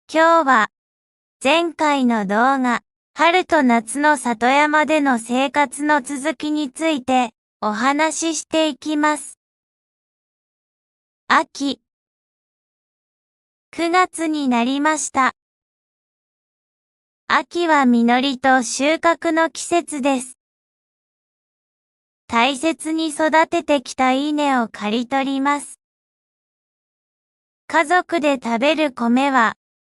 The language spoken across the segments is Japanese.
今日は、前回の動画、春と夏の里山での生活の続きについてお話ししていきます。秋。9月になりました。秋は実りと収穫の季節です。大切に育ててきた稲を刈り取ります。家族で食べる米は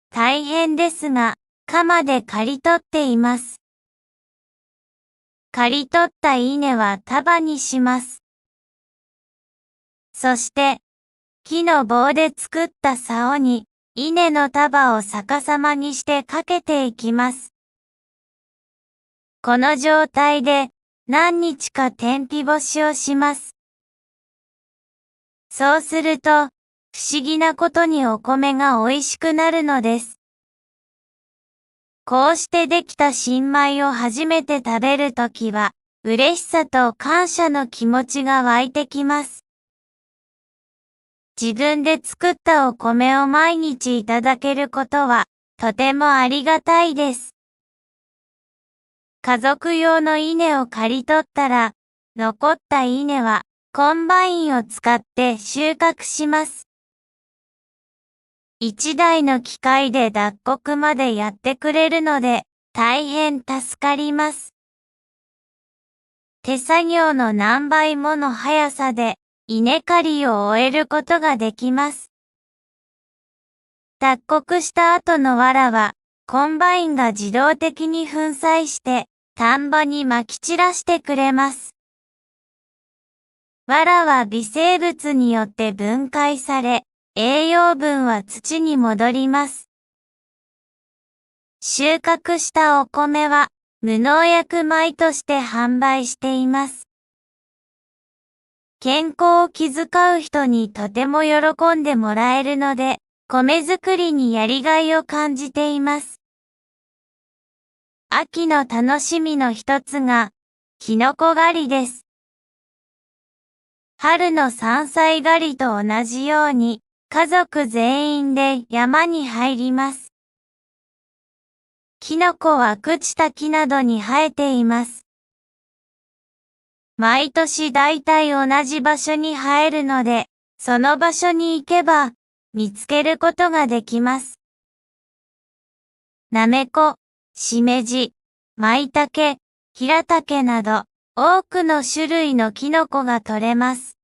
大変ですが、鎌で刈り取っています。刈り取った稲は束にします。そして、木の棒で作った竿に、稲の束を逆さまにしてかけていきます。この状態で、何日か天日干しをします。そうすると、不思議なことにお米が美味しくなるのです。こうしてできた新米を初めて食べるときは、嬉しさと感謝の気持ちが湧いてきます。自分で作ったお米を毎日いただけることは、とてもありがたいです。家族用の稲を刈り取ったら、残った稲は、コンバインを使って収穫します。一台の機械で脱穀までやってくれるので、大変助かります。手作業の何倍もの速さで、稲刈りを終えることができます。脱穀した後の藁は、コンバインが自動的に粉砕して、田んぼに撒き散らしてくれます。藁は微生物によって分解され、栄養分は土に戻ります。収穫したお米は、無農薬米として販売しています。健康を気遣う人にとても喜んでもらえるので、米作りにやりがいを感じています。秋の楽しみの一つが、キノコ狩りです。春の山菜狩りと同じように、家族全員で山に入ります。キノコは朽ちた木などに生えています。毎年だいたい同じ場所に生えるので、その場所に行けば、見つけることができます。なめこ、しめじ、まいたけ、ひらたけなど、多くの種類のキノコが取れます。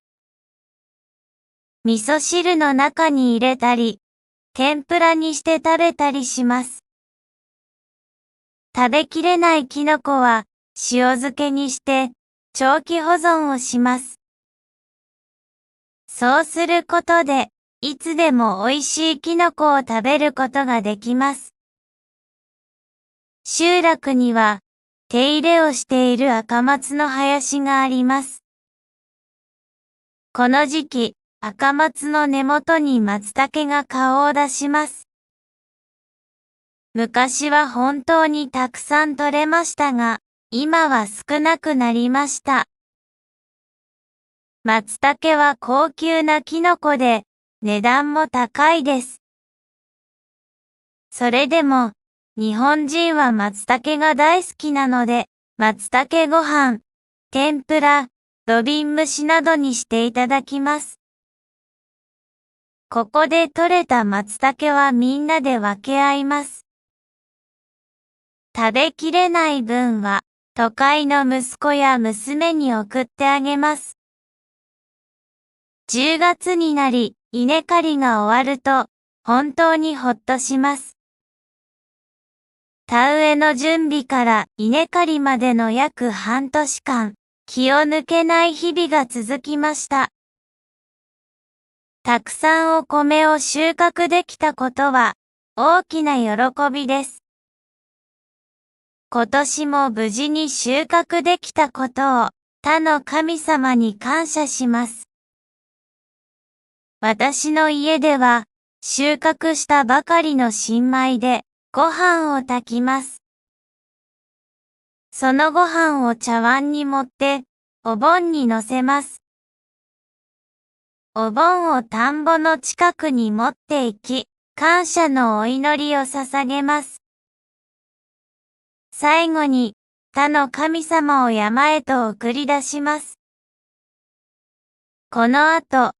味噌汁の中に入れたり、天ぷらにして食べたりします。食べきれないキノコは、塩漬けにして、長期保存をします。そうすることで、いつでも美味しいキノコを食べることができます。集落には、手入れをしている赤松の林があります。この時期、赤松の根元に松茸が顔を出します。昔は本当にたくさん取れましたが、今は少なくなりました。松茸は高級なキノコで、値段も高いです。それでも、日本人は松茸が大好きなので、松茸ご飯、天ぷら、土瓶蒸しなどにしていただきます。ここで採れた松茸はみんなで分け合います。食べきれない分は、都会の息子や娘に送ってあげます。10月になり、稲刈りが終わると、本当にほっとします。田植えの準備から稲刈りまでの約半年間、気を抜けない日々が続きました。たくさんお米を収穫できたことは、大きな喜びです。今年も無事に収穫できたことを、他の神様に感謝します。私の家では、収穫したばかりの新米で、ご飯を炊きます。そのご飯を茶碗に盛って、お盆に乗せます。お盆を田んぼの近くに持って行き、感謝のお祈りを捧げます。最後に、他の神様を山へと送り出します。この後、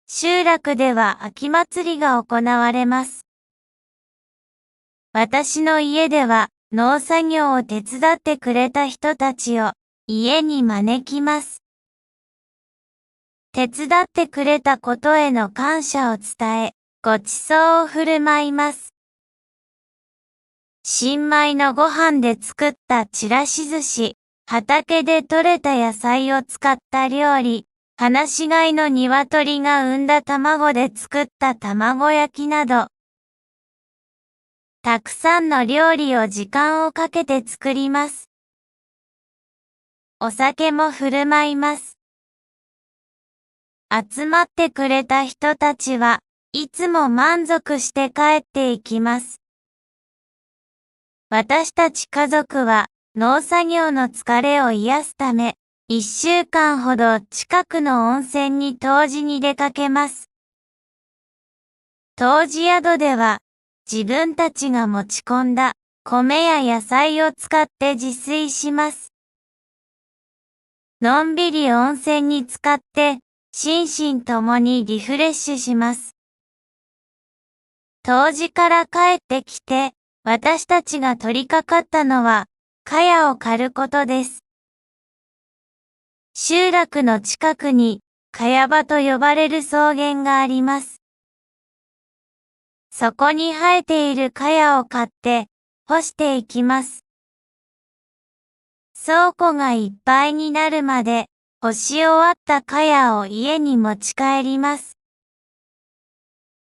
集落では秋祭りが行われます。私の家では農作業を手伝ってくれた人たちを家に招きます。手伝ってくれたことへの感謝を伝え、ご馳走を振る舞います。新米のご飯で作ったちらし寿司、畑で採れた野菜を使った料理、放し飼いの鶏が産んだ卵で作った卵焼きなど、たくさんの料理を時間をかけて作ります。お酒も振る舞います。集まってくれた人たちはいつも満足して帰っていきます。私たち家族は農作業の疲れを癒すため、1週間ほど近くの温泉に湯治に出かけます。湯治宿では自分たちが持ち込んだ米や野菜を使って自炊します。のんびり温泉に浸かって心身ともにリフレッシュします。湯治から帰ってきて、私たちが取り掛かったのは、茅を刈ることです。集落の近くに、茅場と呼ばれる草原があります。そこに生えている茅を刈って、干していきます。倉庫がいっぱいになるまで、干し終わった茅を家に持ち帰ります。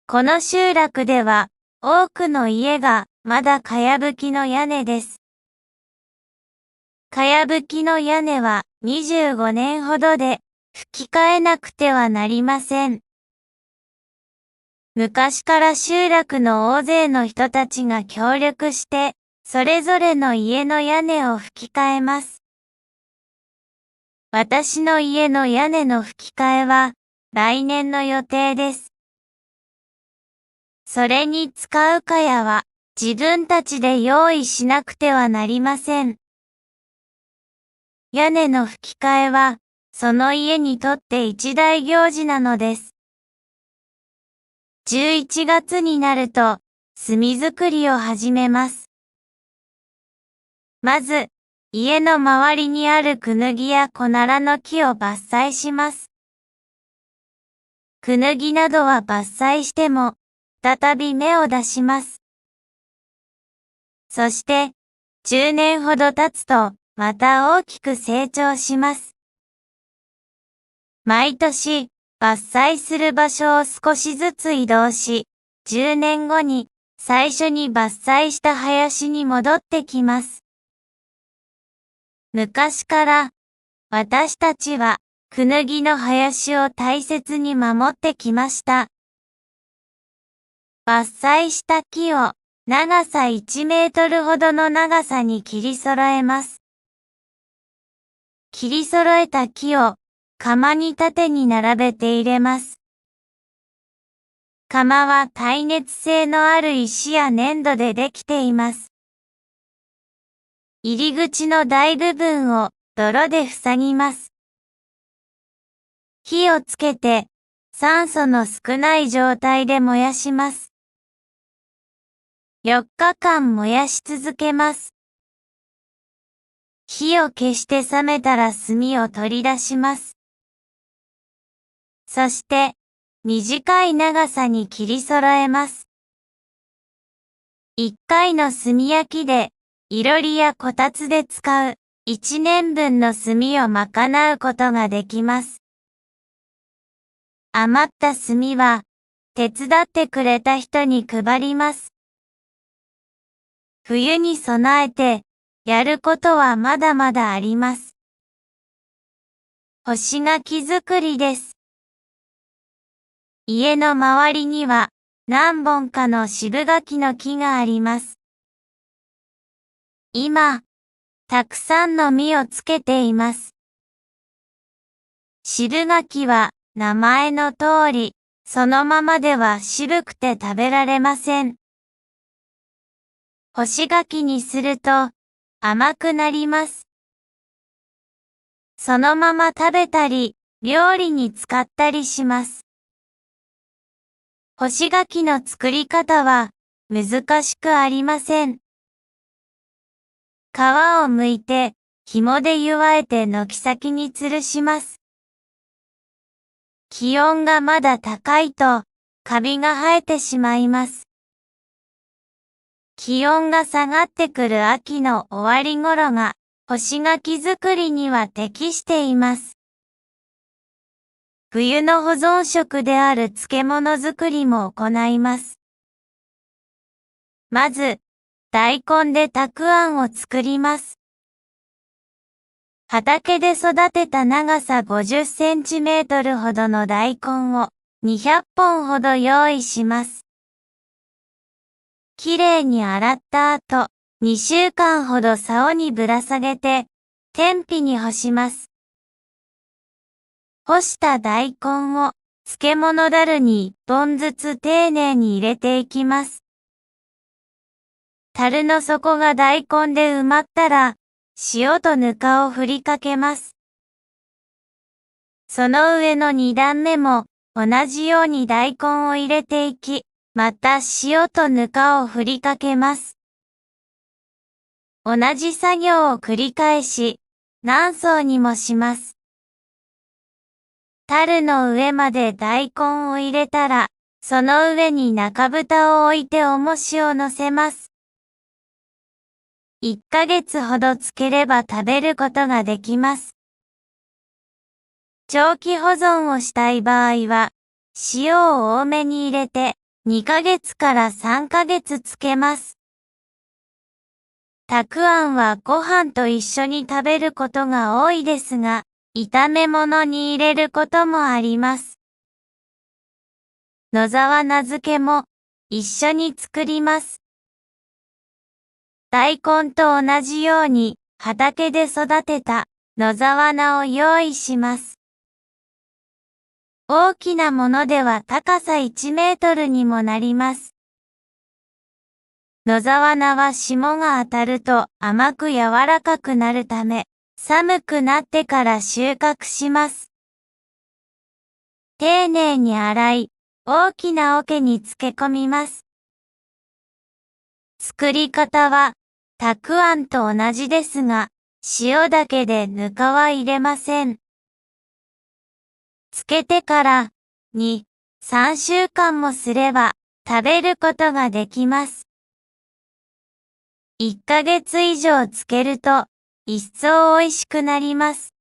この集落では、多くの家がまだ茅葺きの屋根です。茅葺きの屋根は25年ほどで吹き替えなくてはなりません。昔から集落の大勢の人たちが協力して、それぞれの家の屋根を吹き替えます。私の家の屋根の吹き替えは来年の予定です。それに使う茅は自分たちで用意しなくてはなりません。屋根の吹き替えはその家にとって一大行事なのです。11月になると炭作りを始めます。まず、家の周りにあるクヌギやコナラの木を伐採します。クヌギなどは伐採しても、再び芽を出します。そして、10年ほど経つと、また大きく成長します。毎年、伐採する場所を少しずつ移動し、10年後に、最初に伐採した林に戻ってきます。昔から、私たちは、クヌギの林を大切に守ってきました。伐採した木を長さ1メートルほどの長さに切り揃えます。切り揃えた木を窯に縦に並べて入れます。窯は耐熱性のある石や粘土でできています。入り口の大部分を泥で塞ぎます。火をつけて酸素の少ない状態で燃やします。4日間燃やし続けます。火を消して冷めたら炭を取り出します。そして、短い長さに切り揃えます。1回の炭焼きで、いろりやこたつで使う1年分の炭を賄うことができます。余った炭は、手伝ってくれた人に配ります。冬に備えて、やることはまだまだあります。干し柿作りです。家の周りには何本かの渋柿の木があります。今、たくさんの実をつけています。渋柿は名前の通り、そのままでは渋くて食べられません。干し柿にすると甘くなります。そのまま食べたり、料理に使ったりします。干し柿の作り方は難しくありません。皮を剥いて、紐で結わえて軒先に吊るします。気温がまだ高いと、カビが生えてしまいます。気温が下がってくる秋の終わり頃が、干し柿作りには適しています。冬の保存食である漬物作りも行います。まず、大根でたくあんを作ります。畑で育てた長さ50センチメートルほどの大根を200本ほど用意します。きれいに洗った後、2週間ほど竿にぶら下げて、天日に干します。干した大根を漬物だるに1本ずつ丁寧に入れていきます。樽の底が大根で埋まったら、塩とぬかを振りかけます。その上の2段目も同じように大根を入れていき、また塩とぬかを振りかけます。同じ作業を繰り返し、何層にもします。樽の上まで大根を入れたら、その上に中蓋を置いて重しを乗せます。1ヶ月ほど漬ければ食べることができます。長期保存をしたい場合は、塩を多めに入れて、2ヶ月から3ヶ月漬けます。たくあんはご飯と一緒に食べることが多いですが、炒め物に入れることもあります。野沢菜漬けも一緒に作ります。大根と同じように畑で育てた野沢菜を用意します。大きなものでは高さ1メートルにもなります。野沢菜は霜が当たると甘く柔らかくなるため、寒くなってから収穫します。丁寧に洗い、大きな桶に漬け込みます。作り方は、たくあんと同じですが、塩だけでぬかは入れません。漬けてから、2、3週間もすれば、食べることができます。1ヶ月以上漬けると、一層美味しくなります。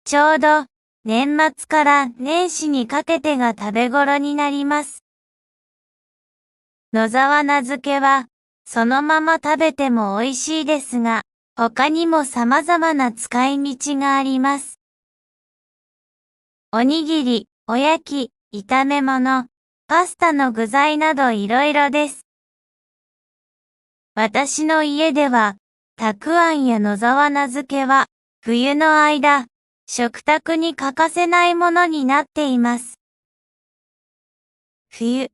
ちょうど、年末から年始にかけてが食べ頃になります。野沢菜漬けは、そのまま食べても美味しいですが、他にも様々な使い道があります。おにぎり、おやき、炒め物、パスタの具材などいろいろです。私の家では、たくあんや野沢菜漬けは、冬の間、食卓に欠かせないものになっています。冬。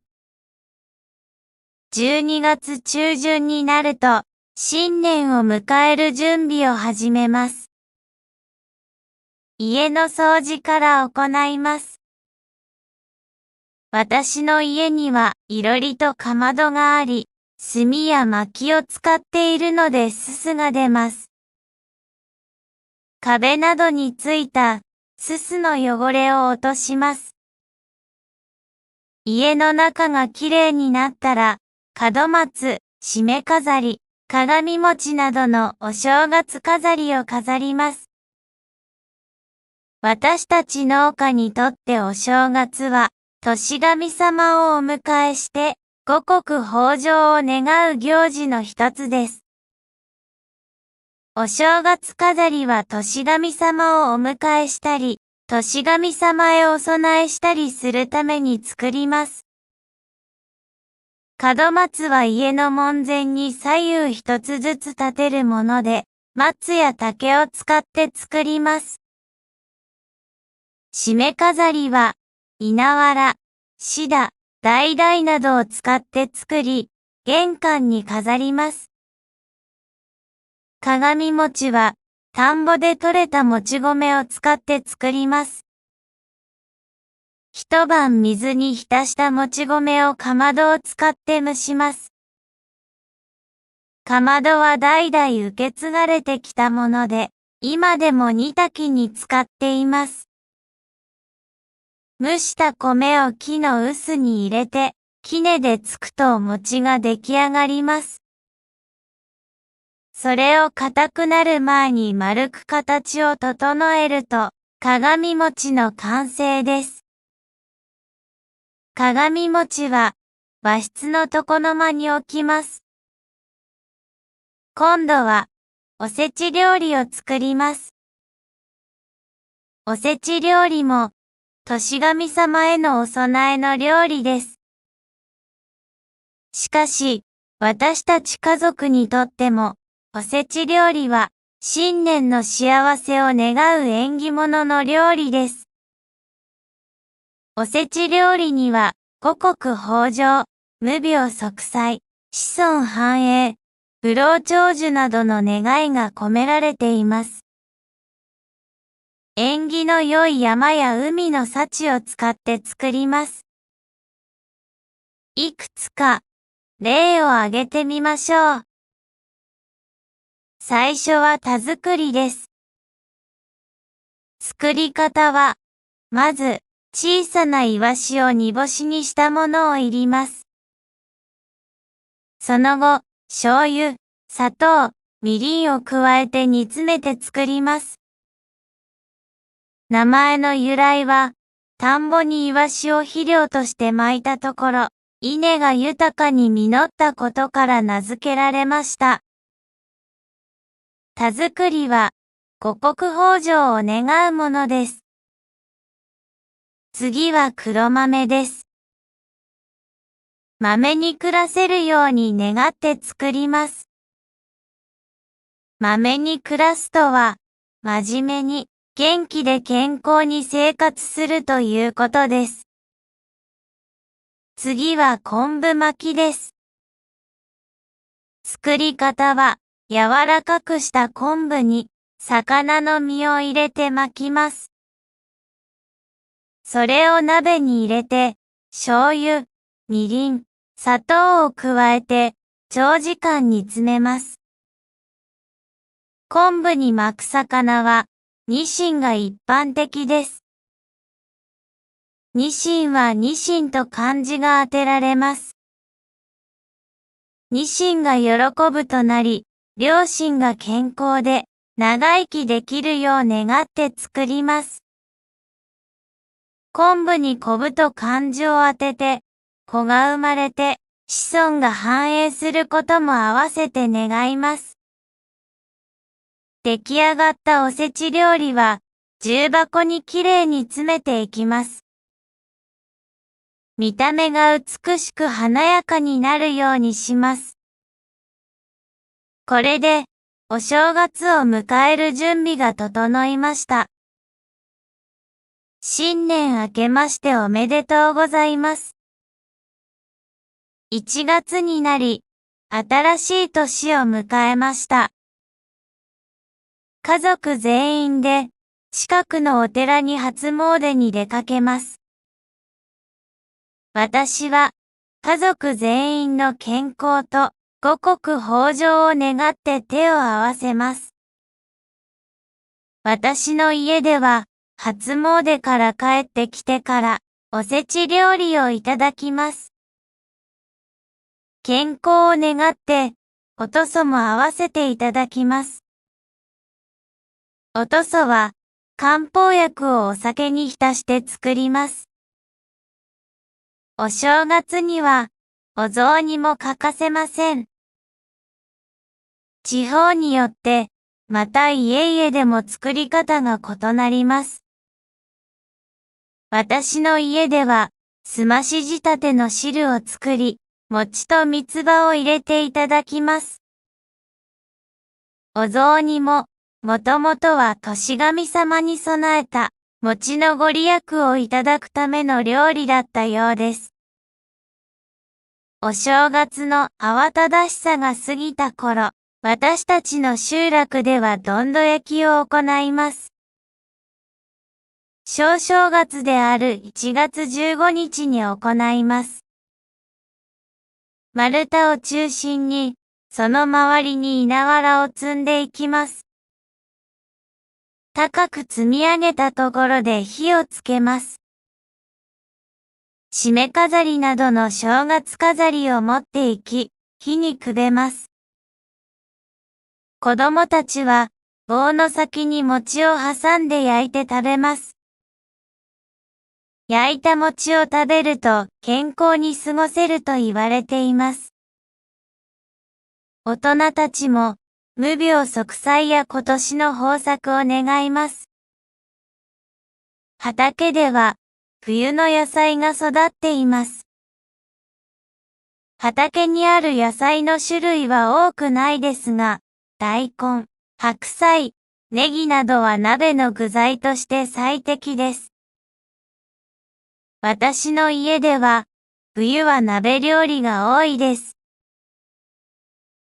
12月中旬になると、新年を迎える準備を始めます。家の掃除から行います。私の家にはいろりとかまどがあり、炭や薪を使っているのですすが出ます。壁などについたすすの汚れを落とします。家の中がきれいになったら、門松、しめ飾り、鏡餅などのお正月飾りを飾ります。私たち農家にとってお正月は、年神様をお迎えして、五穀豊穣を願う行事の一つです。お正月飾りは年神様をお迎えしたり、年神様へお供えしたりするために作ります。門松は家の門前に左右一つずつ立てるもので、松や竹を使って作ります。しめ飾りは、稲わら、シダ、橙などを使って作り、玄関に飾ります。鏡餅は、田んぼで採れたもち米を使って作ります。一晩水に浸したもち米をかまどを使って蒸します。かまどは代々受け継がれてきたもので、今でも煮炊きに使っています。蒸した米を木の臼に入れて、杵でつくとお餅が出来上がります。それを硬くなる前に丸く形を整えると、鏡餅の完成です。鏡餅は、和室の床の間に置きます。今度は、おせち料理を作ります。おせち料理も、年神様へのお供えの料理です。しかし、私たち家族にとっても、おせち料理は、新年の幸せを願う縁起物の料理です。おせち料理には、五穀豊穣、無病息災、子孫繁栄、不老長寿などの願いが込められています。縁起の良い山や海の幸を使って作ります。いくつか例を挙げてみましょう。最初は田作りです。作り方は、まず小さなイワシを煮干しにしたものをいります。その後、醤油、砂糖、みりんを加えて煮詰めて作ります。名前の由来は、田んぼにイワシを肥料として撒いたところ、稲が豊かに実ったことから名付けられました。田作りは、五穀豊穣を願うものです。次は黒豆です。豆に暮らせるように願って作ります。豆に暮らすとは、真面目に、元気で健康に生活するということです。次は昆布巻きです。作り方は、柔らかくした昆布に、魚の身を入れて巻きます。それを鍋に入れて、醤油、みりん、砂糖を加えて、長時間煮詰めます。昆布に巻く魚は、ニシンが一般的です。ニシンはニシンと漢字が当てられます。ニシンが喜ぶとなり、両親が健康で長生きできるよう願って作ります。昆布に昆布と漢字を当てて、子が生まれて子孫が繁栄することも合わせて願います。出来上がったおせち料理は、重箱にきれいに詰めていきます。見た目が美しく華やかになるようにします。これで、お正月を迎える準備が整いました。新年明けましておめでとうございます。1月になり、新しい年を迎えました。家族全員で、近くのお寺に初詣に出かけます。私は、家族全員の健康と五穀豊穣を願って手を合わせます。私の家では、初詣から帰ってきてから、おせち料理をいただきます。健康を願って、おとそも合わせていただきます。おとそは、漢方薬をお酒に浸して作ります。お正月には、お雑煮も欠かせません。地方によって、また家々でも作り方が異なります。私の家では、すまし仕立ての汁を作り、餅と三つ葉を入れていただきます。お雑煮も、もともとは年神様に備えた餅のご利益をいただくための料理だったようです。お正月の慌ただしさが過ぎた頃、私たちの集落ではどんど焼きを行います。小正月である1月15日に行います。丸太を中心に、その周りに稲わらを積んでいきます。高く積み上げたところで火をつけます。締め飾りなどの正月飾りを持っていき、火にくべます。子供たちは棒の先に餅を挟んで焼いて食べます。焼いた餅を食べると健康に過ごせると言われています。大人たちも無病息災や今年の豊作を願います。畑では冬の野菜が育っています。畑にある野菜の種類は多くないですが、大根、白菜、ネギなどは鍋の具材として最適です。私の家では、冬は鍋料理が多いです。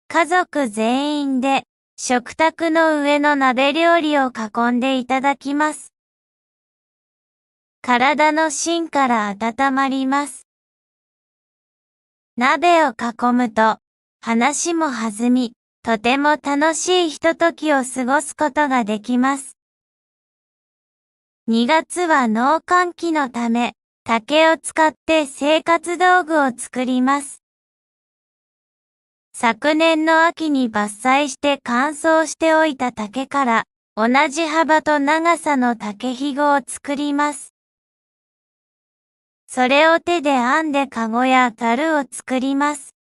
家族全員で、食卓の上の鍋料理を囲んでいただきます。体の芯から温まります。鍋を囲むと、話も弾み、とても楽しいひとときを過ごすことができます。2月は農閑期のため、竹を使って生活道具を作ります。昨年の秋に伐採して乾燥しておいた竹から、同じ幅と長さの竹ひごを作ります。それを手で編んでかごやざるを作ります。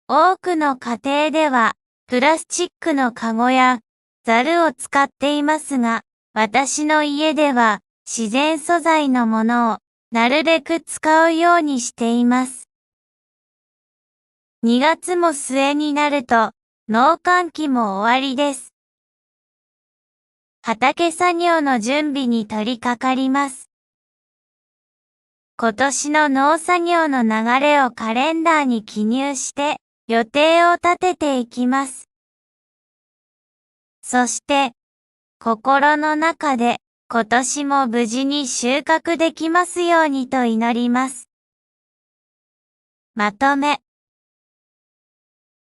多くの家庭では、プラスチックのかごやざるを使っていますが、私の家では自然素材のものをなるべく使うようにしています。2月も末になると農閑期も終わりです。畑作業の準備に取り掛かります。今年の農作業の流れをカレンダーに記入して予定を立てていきます。そして、心の中で今年も無事に収穫できますようにと祈ります。まとめ。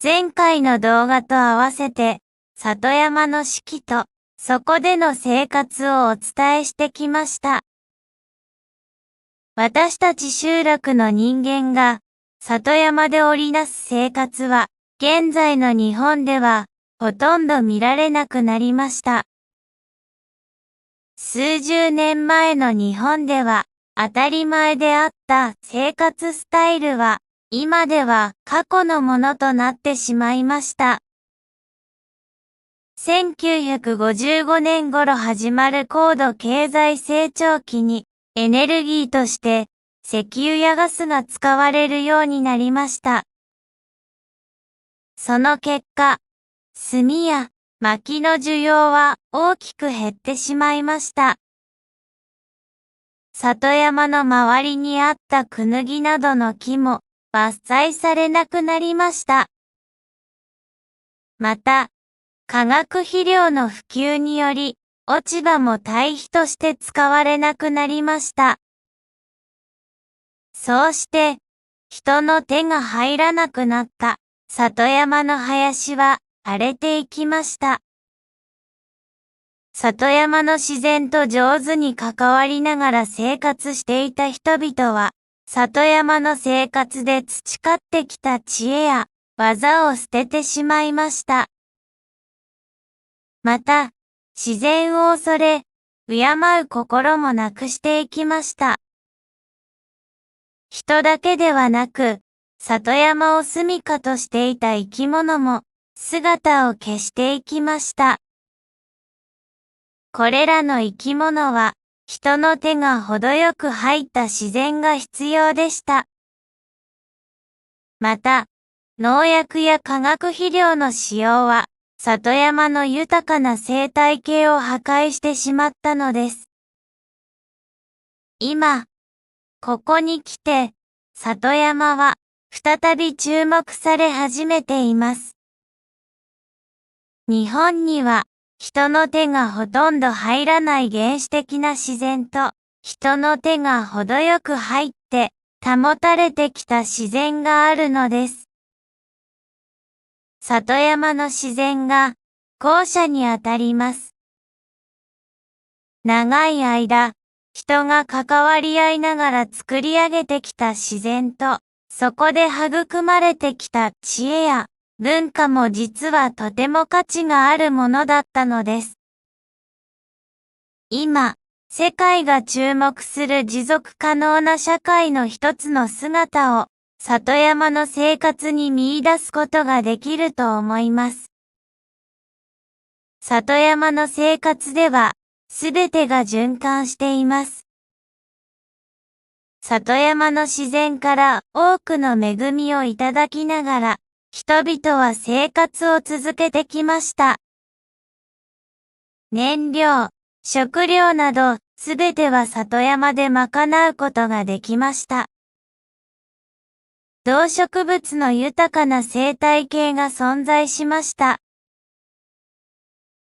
前回の動画と合わせて、里山の四季と、そこでの生活をお伝えしてきました。私たち集落の人間が、里山で織りなす生活は、現在の日本では、ほとんど見られなくなりました。数十年前の日本では、当たり前であった生活スタイルは、今では過去のものとなってしまいました。1955年頃始まる高度経済成長期に、エネルギーとして石油やガスが使われるようになりました。その結果、炭や薪の需要は大きく減ってしまいました。里山の周りにあったクヌギなどの木も伐採されなくなりました。また、化学肥料の普及により、落ち葉も堆肥として使われなくなりました。そうして、人の手が入らなくなった里山の林は荒れていきました。里山の自然と上手に関わりながら生活していた人々は、里山の生活で培ってきた知恵や技を捨ててしまいました。また、自然を恐れ、敬う心もなくしていきました。人だけではなく、里山を住処としていた生き物も姿を消していきました。これらの生き物は、人の手が程よく入った自然が必要でした。また、農薬や化学肥料の使用は、里山の豊かな生態系を破壊してしまったのです。今、ここに来て、里山は再び注目され始めています。日本には人の手がほとんど入らない原始的な自然と人の手が程よく入って保たれてきた自然があるのです。里山の自然が後者にあたります。長い間、人が関わり合いながら作り上げてきた自然と、そこで育まれてきた知恵や文化も実はとても価値があるものだったのです。今、世界が注目する持続可能な社会の一つの姿を、里山の生活に見出すことができると思います。里山の生活では、すべてが循環しています。里山の自然から多くの恵みをいただきながら、人々は生活を続けてきました。燃料、食料など、すべては里山で賄うことができました。動植物の豊かな生態系が存在しました。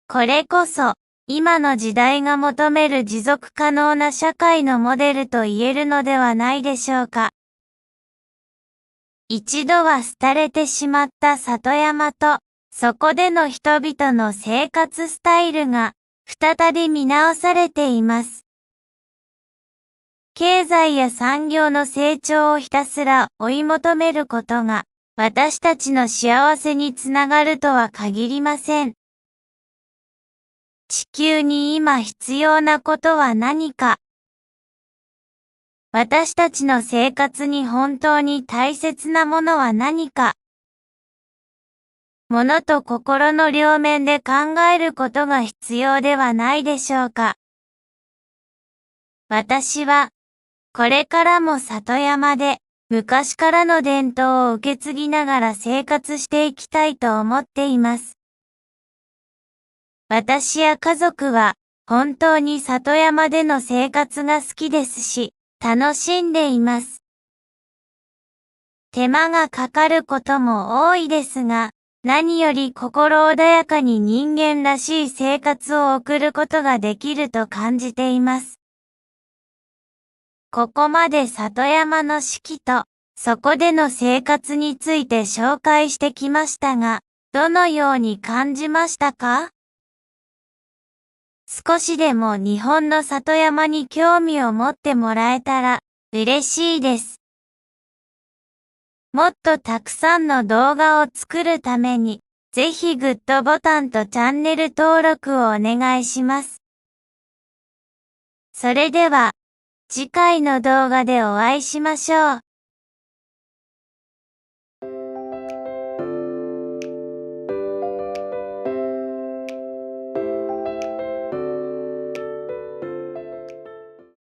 これこそ、今の時代が求める持続可能な社会のモデルと言えるのではないでしょうか。一度は廃れてしまった里山と、そこでの人々の生活スタイルが、再び見直されています。経済や産業の成長をひたすら追い求めることが、私たちの幸せにつながるとは限りません。地球に今必要なことは何か。私たちの生活に本当に大切なものは何か。物と心の両面で考えることが必要ではないでしょうか。私は、これからも里山で、昔からの伝統を受け継ぎながら生活していきたいと思っています。私や家族は、本当に里山での生活が好きですし、楽しんでいます。手間がかかることも多いですが、何より心穏やかに人間らしい生活を送ることができると感じています。ここまで里山の四季と、そこでの生活について紹介してきましたが、どのように感じましたか？少しでも日本の里山に興味を持ってもらえたら嬉しいです。もっとたくさんの動画を作るために、ぜひグッドボタンとチャンネル登録をお願いします。それでは、次回の動画でお会いしましょう。